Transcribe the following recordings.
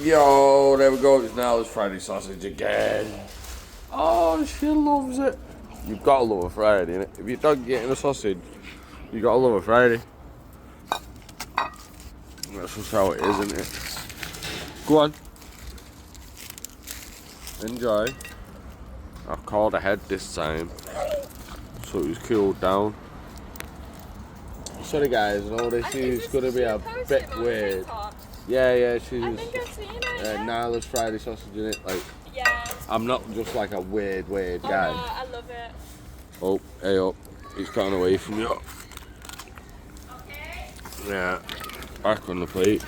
Yo, there we go. It's now this Friday sausage again. Oh, she loves it. You've got to love a Friday, innit? If your dog getting a sausage, you got to love a Friday. That's just how it is, isn't it? Go on. Enjoy. I called ahead this time, so it was cooled down. Sorry guys, I know this is going to be a bit weird. Yeah, she's I think I've seen it. Nyla's Friday sausage in it. Like, yeah. I'm not just like a weird guy. Oh, no, I love it. Oh, hey up. He's gotten away from you. Okay. Yeah, back on the plate.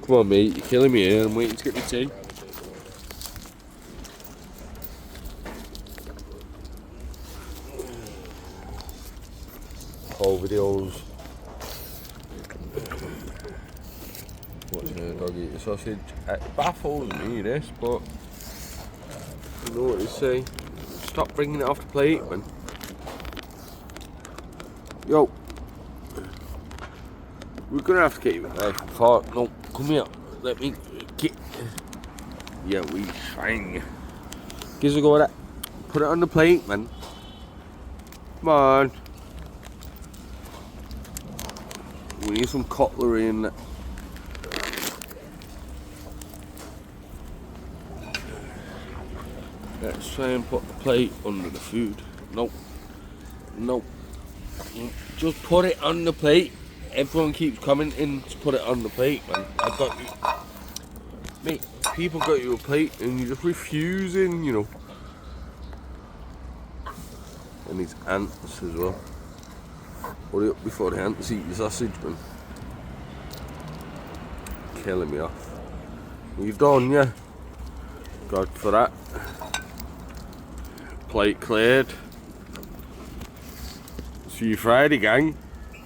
Come on, mate, you're killing me here. I'm waiting to get my tea. Whole videos. Watching a dog eat a sausage. It baffles me, this, but you know what they say. Stop bringing it off the plate, man. Yo. We're gonna have to get you a knife and fork. No, come here. Let me get. Yeah, we shine. Give us a go at it. Put it on the plate, man. Come on. We need some cutlery in it. Let's try and put the plate under the food. Nope. Nope. Just put it on the plate. Everyone keeps coming in to put it on the plate, man. I've got you. Mate, people got you a plate and you're just refusing, you know. And these ants as well. Hurry up before the ants eat your sausage, man. Killing me off. You're done, yeah? God for that. Plate cleared. See you Friday, gang.